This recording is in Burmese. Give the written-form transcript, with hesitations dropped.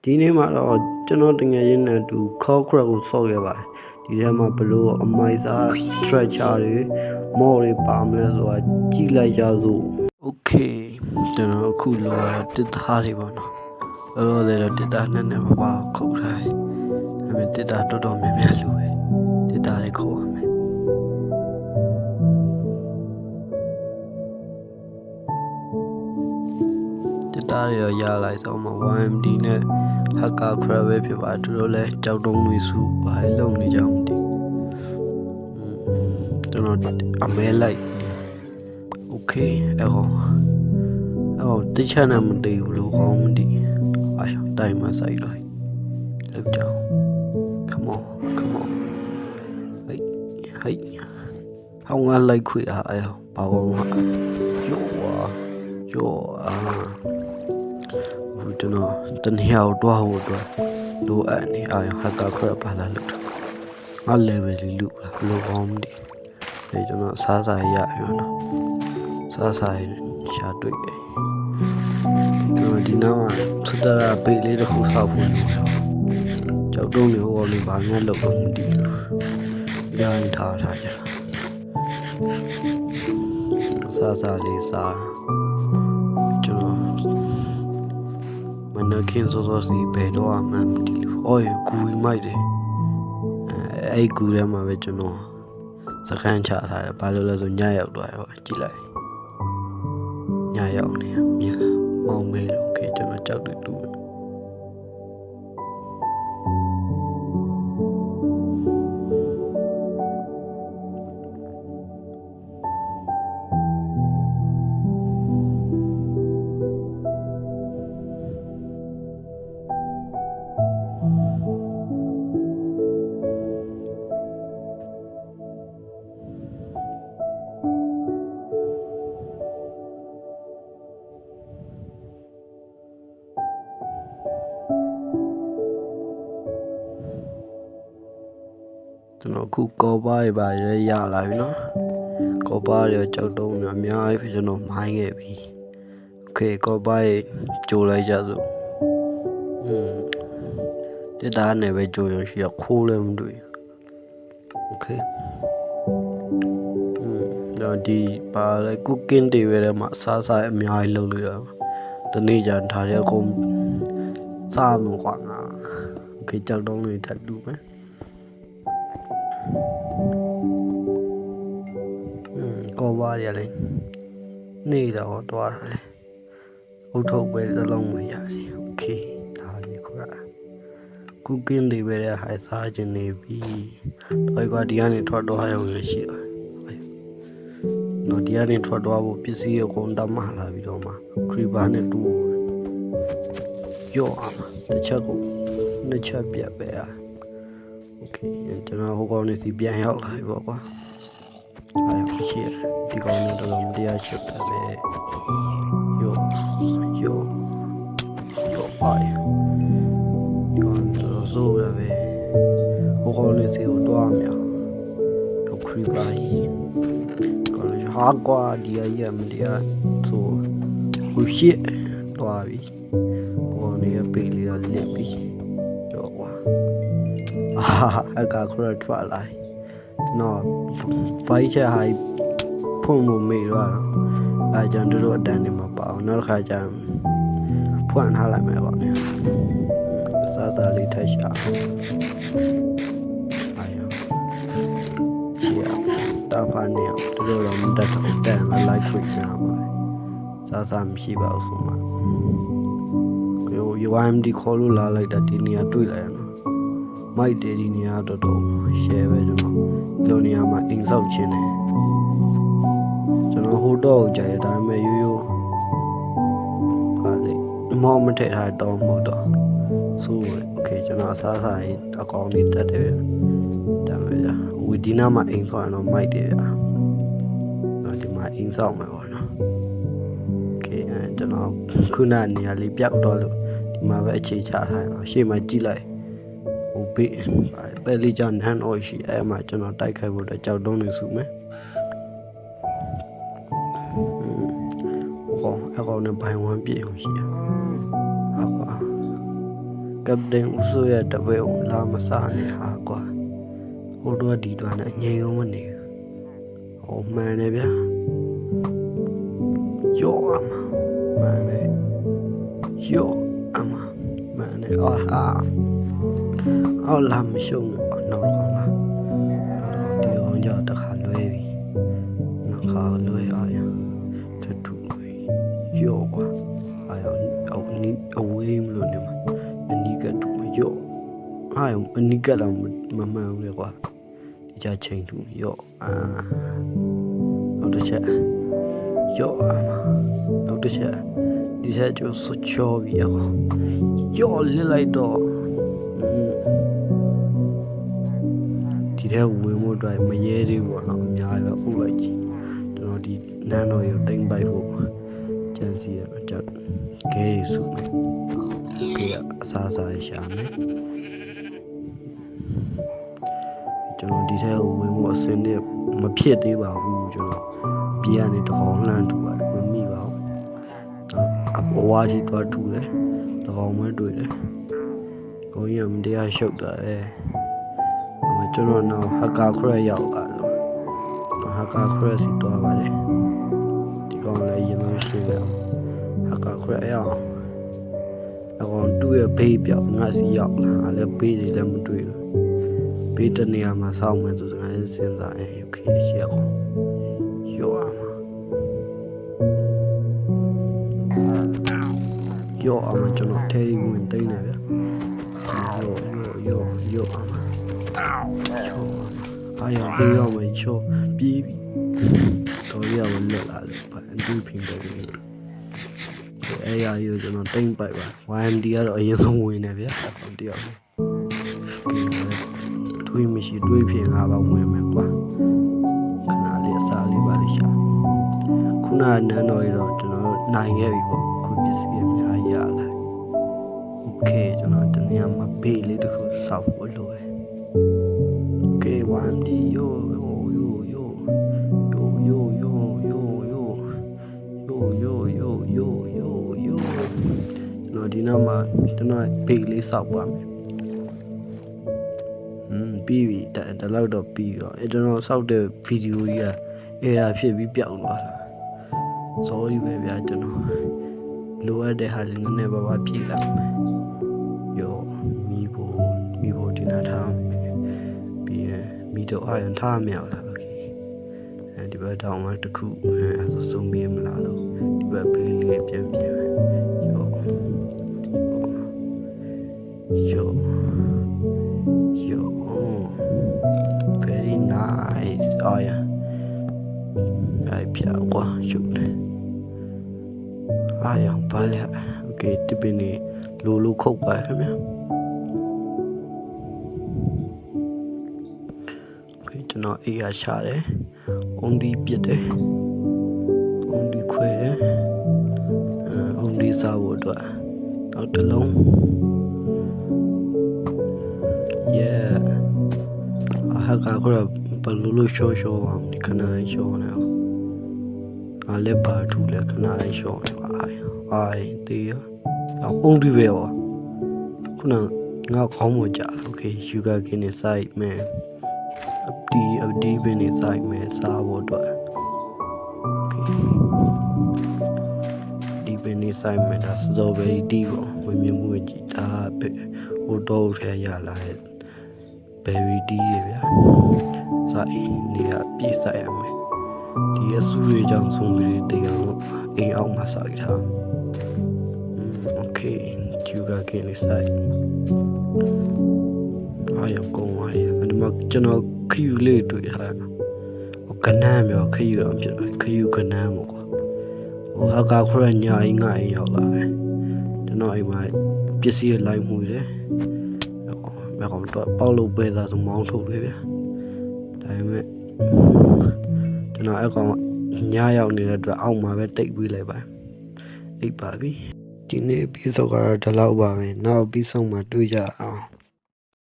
ဒီနေ့မှာတော့ကျွန်တော်တကယ်ရင်းနဲ့တူ call crack ကိုဆော့ခဲ့ပါတယ်ဒီထဲမှာဘလို့အမိုက်စား stretcher တွေမော်တွေပါမလဲဆိုတာကြည့်လိုက်ကြစို့ okay ကျွန်တော်အခုလောရတစ်သားတွေပေါ့နော်လောလောဆယ်တော့တစ်သားနဲ့မပါခုတ်ထားတယ်ဒါပေမဲ့တစ်သားတော်တော်များများလူပဲတစ်သားတွေခုတ်ရမယ်တားရရလိုက်ဆုံးမှာ YMD နဲ့ Hacker Crab ပဲဖြစ်ပါသူတို့လည်းကြောက်တုံးတွေစုဘာလုံနေကြမသိကျွန်တော်အမဲလိုက် Okay အော်တိတ်ချနာမသိဘူးလို့ကောင်းမသိအာတိုင်မဆိုင်လိုက်လောက်ကြအောင် come on ဟိတ်ဟောင်းကလိုက်ခွေအားဘာကောင်းဟာယောကျွန်တော်တနည်းအောင်တွားဖို့အတွက်လိုအပ်နေHacker Crab ပါလာလို့ငါ level လေးလူဘလို့ကောင်းမသိအဲကျွန်တော်စားရရနော်စားရှာတွေ့တယ်ကျွန်တော်ဒီနောက်ထပ်တာပိတ်လေးတစ်ခုဆောက်ဖို့လို့ကြောက်တုံးတွေဟောလေးဘာမှလုပ်လို့မသိဘူးရိုင်းထားကြစားလေးစားကျွန်တော်မနခင်စောစီဘယ်တော့မှမတည်လို့အော်ကူမိုက်တယ်အဲ့ကူထဲမှာပဲကျွန်တော်စခန်းချထားတယ်ဘာလို့လဲဆိုညရောက်သွားရောကြည့်လိုက်ညရောက်နေမြင်မောင်မဲလို့ခေကျွန်တော်ကြောက်တူကျွန်တော်အခုကော်ပါးတွေပါရလာပြီနော်ကော်ပါးတွေကြောက်တုံးနေအများကြီးဖြစ်ကျွန်တော်မိုင်းခဲ့ပြီโอเคကော်ပါးတွေကြိုလိုက်ကြစို့တက်တာနဲ့ပဲကြိုရရှိရခိုးလည်းမတွေ့โอเคတော့ဒီပါလေကုကင်းတွေပဲမှာစားအများကြီးလုပ်လို့ရတနေ့ကျထားတဲ့အကုန်စားမှာကွာငါโอเคကြောက်တုံးတွေထပ်တူပဲကောပါရလေနေတော့တွားတာလေအုတ်ထုတ်ပဲသလုံးဝင်ရစီโอเคဒါလေးခရကုကင်းတွေပဲဟိုင်စားခြင်းနေပြီတော့ကွာဒီကနေထွက်တော့ရအောင်ရှိတယ်နော်ဒီကနေထွက်တော့ဖို့ပစ္စည်းအကုန်တမလာပြီးတော့မှခရီးဘာနဲ့တူရော့အောင်တစ်ချက်ကိုနှစ်ချက်ပြတ်ပဲโอเคကျွန်တော်ဟိုကောင်နေစီပြန်ရောက်လာပြီပေါ့ကွာရှိရဒီကောင်နဲ့တော့မတရားရှုပ်တယ်လေယောပါဒီကောင်တော့ဆိုရပဲဟိုကောင်လေးစီကိုတွားမြောက်တော့ခရီးပါကြီးကောင်လေးဟာကွာဒီအရာမတရားဆိုဟိုရှိတွားပြီဟိုကောင်လေးပေးလေးတော့လက်ပြီယောကွာအကာခရထွက်လာနော်ဖိုက်ချဟိုင်ဖုံလို့မေ့တော့အဲကြောင့်တို့အတန်းနေမှာပါအောင်နောက်တစ်ခါကျရင်ဖွင့်ထားလိုက်မယ်ပေါ့ဗျာစားလေးထက်ရှာအာရချီတာဖာနေတို့တော့မတတ်တော့တန်လိုက်ခွေကြပါစားမရှိပါဘူးဆိုမှကို YMD ခေါ်လို့လာလိုက်တာဒီနေရာတွေ့လိုက်ရနော်မိုက်တယ်ဒီနေရာတော်ရှယ်ပဲကျွန်တော်လိုနေရာမှာအိမ်ဆောက်ခြင်းတယ်ကျွန်တော်ဟိုတော့ကြာရဒါပေမဲ့ရိုးပါလေမောင်မထည့်ထားတော့မဟုတ်တော့ဆိုโอเคကျွန်တော်အစားရေးအကောင့်လေးတက်တယ်ဒါပေမဲ့ဝီဒီနာမှာအိမ်ဆောက်ရင်တော့မိုက်တယ်ဗျာတော့ဒီမှာအိမ်ဆောက်မယ်ပေါ့နော်โอเคကျွန်တော်ခုနနေရာလေးပြောက်တော့လို့ဒီမှာပဲအခြေချထားရအောင်ရှေ့မှာကြည့်လိုက်ဟိုဘေးပဲလေးချနန်းတော့ရှိအဲ့မှာကျွန်တော်တိုက်ခိုက်ဖို့အတွက်ကြောက်တုံးနေစုမယ်အကောင်နဲ့ဘိုင်ဝမ်ပြေအောင်ရှိရဟုတ်ပါ ကပတိန်ဦးစိုးရဲ့တပည့်ကိုလာမစားနဲ့ဟာကွာဟိုတော့ဒီတော့နဲ့ငြိမ်အောင်မနေဟိုမှန်တယ်ဗျာယော့အမမှန်တယ်ယော့အမမှန်တယ်ဟာအော်လာမရှုံးတော့နောက်တော့လားဒီကောင်ကြောက်တခါလွဲပြီနောက်ခါလွဲအားရထထူယော့ကွာအားရအော်နီအဝေးမလို့နေမှာအနီးကတူမယော့အားရအနီးကတော့မမှန်ဘူးလေကွာဒီကြချိန်တူယော့နောက်တစ်ချက်ယော့အမနောက်တစ်ချက်ဒီချက်ကျစချောပြီယော့လစ်လိုက်တော့ဒီထဲဝင်ဖို့အတွက်မရဲသေးဘူးပေါ့နော်အများကြီးပဲဥလိုက်ကြီးကျွန်တော်ဒီနန်းတော်ကိုတိမ့်ပိုက်ဖို့ကြံစီရတော့ကြောက်ခဲရစုမယ်ခဲအစားစားရှာမယ်ကျွန်တော်ဒီထဲကိုဝင်ဖို့အစင်းနဲ့မဖြစ်သေးပါဘူးကျွန်တော်ပြေးကနေတကောင်လှမ်းထူပါမမိပါဘူးအပေါ်ဝါကြီးတော့ထူတယ်တကောင်မဲတွေ့တယ်ကိုကြီးကမတရားရှုပ်တာကျွန်တော်နောက်ဟကာခရက်ရောက်လာတော့ဟကာခရက်စီတော့ပါတယ်ဒီကောင်လည်းရင်လို့ရှိတယ်ဟကာခရက်ရောက်အကောင်တူရဲ့ဘေးပြောက်ငါစီရောက်လာလည်းဘေးတွေလည်းမတွေ့ဘူးဘေးတနေရာမှာစောင့်မယ်ဆိုတော့ငါစဉ်းစားရင်โอเคရှေ့အောင်ယောအမကျွန်တော်ထဲရီဝင်တိတ်နေဗျယောအမအားရပေးတော့မှချောပြေးပြီတော်ရမလွတ်လာတယ်ဘာအတူဖင်တယ်အဲ့ရယူကျွန်တော်တိမ့်ပိုက်ပါ YMD ကတော့အရင်ဆုံးဝင်နေဗျာအကောင်တယောက်တွေးမရှိတွေးဖြင်ငါပါဝင်မယ်ကွာခဏလေးအစားလေးပါလိရှာခုနနန်းတော်ရတော့ကျွန်တော်တို့နိုင်ခဲ့ပြီပေါ့ခုပစ္စည်းအများကြီးရလာโอเคကျွန်တော်တနေ့မှာဘေးလေးတစ်ခုစောက်ဖို့လိုတယ်YMD yoနော်ဒီနောက်မှာကျွန်တော်ဘေးလေးစောက်ပါမယ်ပြီးပြီတလောက်တော့ပြီးတော့ကျွန်တော်စောက်တဲ့ဗီဒီယိုကြီးကအဲ့ဒါဖြစ်ပြီးပြောင်းသွားတာ sorry ပဲဗျာကျွန်တော်လိုအပ်တဲ့ဟာလေးနည်းနည်းပါးပါးဖြည့်လိုက်မယ်ယောမိဖို့ဒီနာထားပြီးရင်မိတော့အရင်ထားမရလားโอเคဒီဘက်တောင်မှတစ်ခုစုံမေးမလားလို့ဒီဘက်ဘေးလေးပြန်ယော very nice အားရအဲ့ပြကွာရှုပ်တယ်အားရပါလေโอเคဒီပင်နေလိုခုတ်ပါခင်ဗျာကျွန်တော်အေးရရှာတယ်အုံဒီပြစ်တယ်အုံဒီခွဲတယ်အုံဒီစားဖို့အတွက်နောက်တစ်လုံး yeah ဟာကခေါ်ဘလူရှောအောင်ဒီခဏလေးရှောနေအောင်အားလည်းပါထူလဲခဏလေးရှောနေပါအိုင်တေးရအုံဒီပဲရောခုနငါခေါင်းမကြโอเค sugar cane side မယ် အဒီပင်နေဆိုင်မယ်စားဖို့အတွက်โอเคဒီပင်နေဆိုင်မယ်ဒါစတော်ဘယ်ရီတီးပေါ့ဝင်မြမှုကြီးဒါဟိုတော့ထဲရလာတဲ့ဘယ်ရီတီးရဗျာဆိုင်နေရပြည့်ဆိုင်ရမယ်ဒီရဆူတွေကြောင့်ဆုံးပြီးတေအောင်အိမ်အောင်မှာဆိုင်ထားโอเคကျူကကင်းနေဆိုင်အားရကုန်ပါရဲ့ဒီမှာကျွန်တော်ခယူလေးတွေ့ထားတာကနန်းမျိုးခယူတော့ဖြစ်တယ်ခယူကနန်းပေါ့ကွာဟိုဟာကခရညာအိမ်ငါအိမ်ရောက်လာတယ်ကျွန်တော်အိမ်မှာပစ္စည်းလိုက်မှုတယ်မကောင်တော့ပေါက်လို့ပဲသားဆိုမောင်းထုတ်တယ်ဗျာဒါပေမဲ့ကျွန်တော်အကောင်ညရောက်နေတဲ့အတွက်အောက်မှာပဲတိတ်ပြီးလိုက်ပါအိပ်ပါပြီဒီနေ့ပြီးဆုံးကတော့ဒီလောက်ပါပဲနောက်ပြီးဆုံးမှာတွေ့ကြအောင်